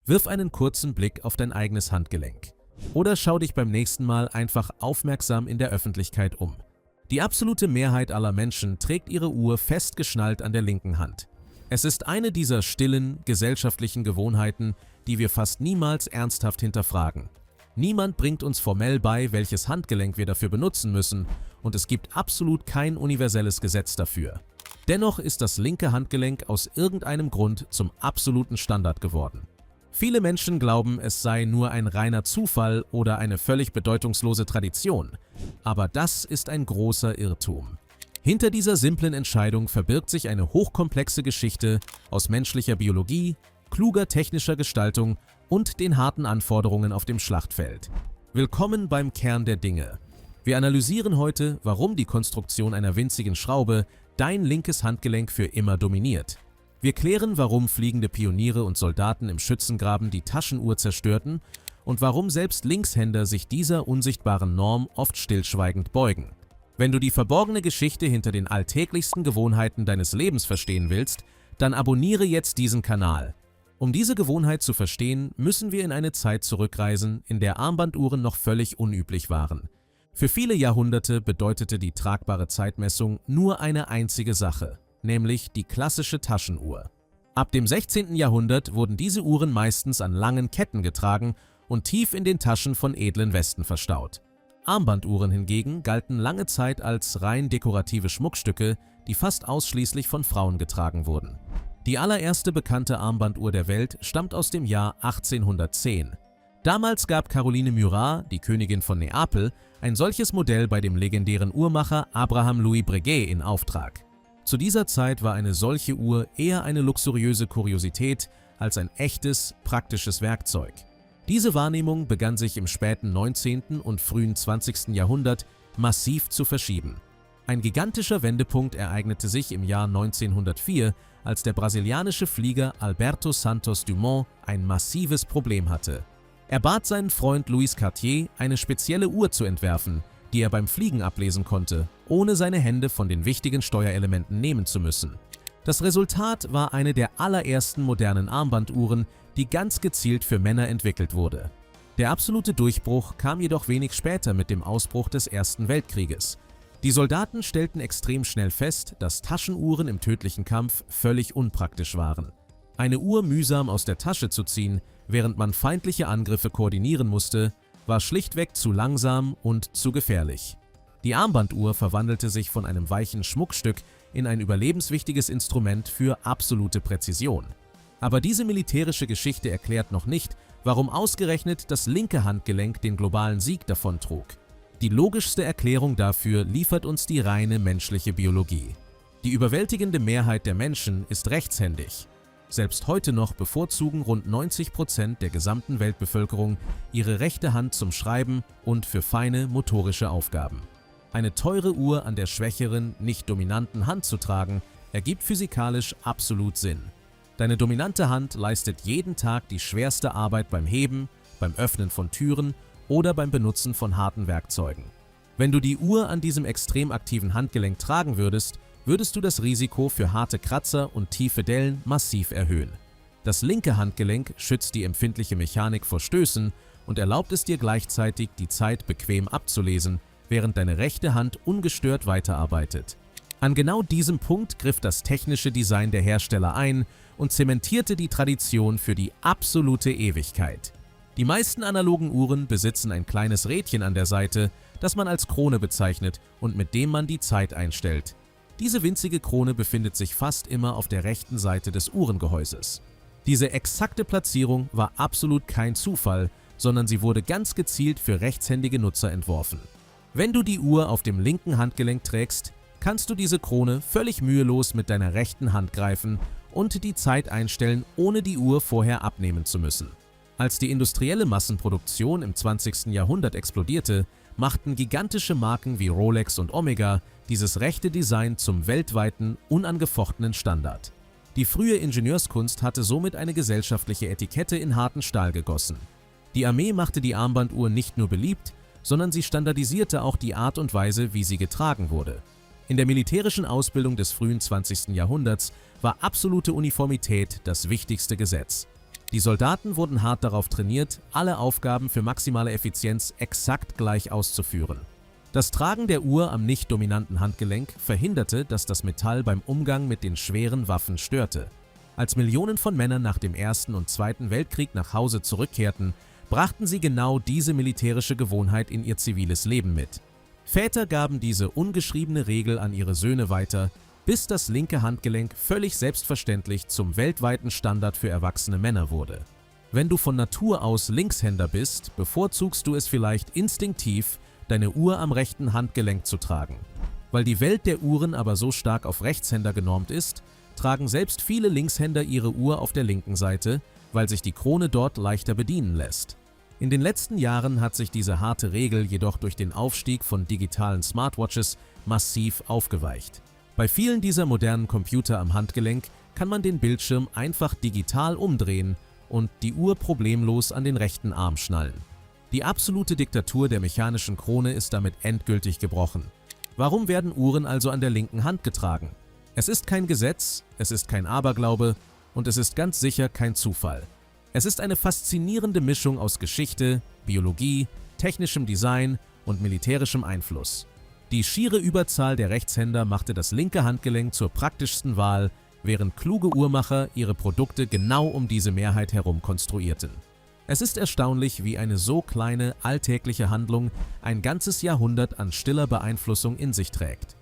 Wirf einen kurzen Blick auf dein eigenes Handgelenk. Oder schau dich beim nächsten Mal einfach aufmerksam in der Öffentlichkeit um. Die absolute Mehrheit aller Menschen trägt ihre Uhr fest geschnallt an der linken Hand. Es ist eine dieser stillen, gesellschaftlichen Gewohnheiten, die wir fast niemals ernsthaft hinterfragen. Niemand bringt uns formell bei, welches Handgelenk wir dafür benutzen müssen, und es gibt absolut kein universelles Gesetz dafür. Dennoch ist das linke Handgelenk aus irgendeinem Grund zum absoluten Standard geworden. Viele Menschen glauben, es sei nur ein reiner Zufall oder eine völlig bedeutungslose Tradition, aber das ist ein großer Irrtum. Hinter dieser simplen Entscheidung verbirgt sich eine hochkomplexe Geschichte aus menschlicher Biologie, kluger technischer Gestaltung und den harten Anforderungen auf dem Schlachtfeld. Willkommen beim Kern der Dinge. Wir analysieren heute, warum die Konstruktion einer winzigen Schraube dein linkes Handgelenk für immer dominiert. Wir klären, warum fliegende Pioniere und Soldaten im Schützengraben die Taschenuhr zerstörten und warum selbst Linkshänder sich dieser unsichtbaren Norm oft stillschweigend beugen. Wenn du die verborgene Geschichte hinter den alltäglichsten Gewohnheiten deines Lebens verstehen willst, dann abonniere jetzt diesen Kanal. Um diese Gewohnheit zu verstehen, müssen wir in eine Zeit zurückreisen, in der Armbanduhren noch völlig unüblich waren. Für viele Jahrhunderte bedeutete die tragbare Zeitmessung nur eine einzige Sache, nämlich die klassische Taschenuhr. Ab dem 16. Jahrhundert wurden diese Uhren meistens an langen Ketten getragen und tief in den Taschen von edlen Westen verstaut. Armbanduhren hingegen galten lange Zeit als rein dekorative Schmuckstücke, die fast ausschließlich von Frauen getragen wurden. Die allererste bekannte Armbanduhr der Welt stammt aus dem Jahr 1810. Damals gab Caroline Murat, die Königin von Neapel, ein solches Modell bei dem legendären Uhrmacher Abraham Louis Breguet in Auftrag. Zu dieser Zeit war eine solche Uhr eher eine luxuriöse Kuriosität als ein echtes, praktisches Werkzeug. Diese Wahrnehmung begann sich im späten 19. und frühen 20. Jahrhundert massiv zu verschieben. Ein gigantischer Wendepunkt ereignete sich im Jahr 1904, als der brasilianische Flieger Alberto Santos Dumont ein massives Problem hatte. Er bat seinen Freund Louis Cartier, eine spezielle Uhr zu entwerfen, die er beim Fliegen ablesen konnte, ohne seine Hände von den wichtigen Steuerelementen nehmen zu müssen. Das Resultat war eine der allerersten modernen Armbanduhren, die ganz gezielt für Männer entwickelt wurde. Der absolute Durchbruch kam jedoch wenig später mit dem Ausbruch des Ersten Weltkrieges. Die Soldaten stellten extrem schnell fest, dass Taschenuhren im tödlichen Kampf völlig unpraktisch waren. Eine Uhr mühsam aus der Tasche zu ziehen, während man feindliche Angriffe koordinieren musste, war schlichtweg zu langsam und zu gefährlich. Die Armbanduhr verwandelte sich von einem weichen Schmuckstück in ein überlebenswichtiges Instrument für absolute Präzision. Aber diese militärische Geschichte erklärt noch nicht, warum ausgerechnet das linke Handgelenk den globalen Sieg davontrug. Die logischste Erklärung dafür liefert uns die reine menschliche Biologie. Die überwältigende Mehrheit der Menschen ist rechtshändig. Selbst heute noch bevorzugen rund 90% der gesamten Weltbevölkerung ihre rechte Hand zum Schreiben und für feine motorische Aufgaben. Eine teure Uhr an der schwächeren, nicht dominanten Hand zu tragen, ergibt physikalisch absolut Sinn. Deine dominante Hand leistet jeden Tag die schwerste Arbeit beim Heben, beim Öffnen von Türen oder beim Benutzen von harten Werkzeugen. Wenn du die Uhr an diesem extrem aktiven Handgelenk tragen würdest, würdest du das Risiko für harte Kratzer und tiefe Dellen massiv erhöhen. Das linke Handgelenk schützt die empfindliche Mechanik vor Stößen und erlaubt es dir gleichzeitig, die Zeit bequem abzulesen, während deine rechte Hand ungestört weiterarbeitet. An genau diesem Punkt griff das technische Design der Hersteller ein und zementierte die Tradition für die absolute Ewigkeit. Die meisten analogen Uhren besitzen ein kleines Rädchen an der Seite, das man als Krone bezeichnet und mit dem man die Zeit einstellt. Diese winzige Krone befindet sich fast immer auf der rechten Seite des Uhrengehäuses. Diese exakte Platzierung war absolut kein Zufall, sondern sie wurde ganz gezielt für rechtshändige Nutzer entworfen. Wenn du die Uhr auf dem linken Handgelenk trägst, kannst du diese Krone völlig mühelos mit deiner rechten Hand greifen und die Zeit einstellen, ohne die Uhr vorher abnehmen zu müssen. Als die industrielle Massenproduktion im 20. Jahrhundert explodierte, machten gigantische Marken wie Rolex und Omega dieses rechte Design zum weltweiten, unangefochtenen Standard. Die frühe Ingenieurskunst hatte somit eine gesellschaftliche Etikette in harten Stahl gegossen. Die Armee machte die Armbanduhr nicht nur beliebt, sondern sie standardisierte auch die Art und Weise, wie sie getragen wurde. In der militärischen Ausbildung des frühen 20. Jahrhunderts war absolute Uniformität das wichtigste Gesetz. Die Soldaten wurden hart darauf trainiert, alle Aufgaben für maximale Effizienz exakt gleich auszuführen. Das Tragen der Uhr am nicht dominanten Handgelenk verhinderte, dass das Metall beim Umgang mit den schweren Waffen störte. Als Millionen von Männern nach dem Ersten und Zweiten Weltkrieg nach Hause zurückkehrten, brachten sie genau diese militärische Gewohnheit in ihr ziviles Leben mit. Väter gaben diese ungeschriebene Regel an ihre Söhne weiter, bis das linke Handgelenk völlig selbstverständlich zum weltweiten Standard für erwachsene Männer wurde. Wenn du von Natur aus Linkshänder bist, bevorzugst du es vielleicht instinktiv, deine Uhr am rechten Handgelenk zu tragen. Weil die Welt der Uhren aber so stark auf Rechtshänder genormt ist, tragen selbst viele Linkshänder ihre Uhr auf der linken Seite, weil sich die Krone dort leichter bedienen lässt. In den letzten Jahren hat sich diese harte Regel jedoch durch den Aufstieg von digitalen Smartwatches massiv aufgeweicht. Bei vielen dieser modernen Computer am Handgelenk kann man den Bildschirm einfach digital umdrehen und die Uhr problemlos an den rechten Arm schnallen. Die absolute Diktatur der mechanischen Krone ist damit endgültig gebrochen. Warum werden Uhren also an der linken Hand getragen? Es ist kein Gesetz, es ist kein Aberglaube und es ist ganz sicher kein Zufall. Es ist eine faszinierende Mischung aus Geschichte, Biologie, technischem Design und militärischem Einfluss. Die schiere Überzahl der Rechtshänder machte das linke Handgelenk zur praktischsten Wahl, während kluge Uhrmacher ihre Produkte genau um diese Mehrheit herum konstruierten. Es ist erstaunlich, wie eine so kleine, alltägliche Handlung ein ganzes Jahrhundert an stiller Beeinflussung in sich trägt.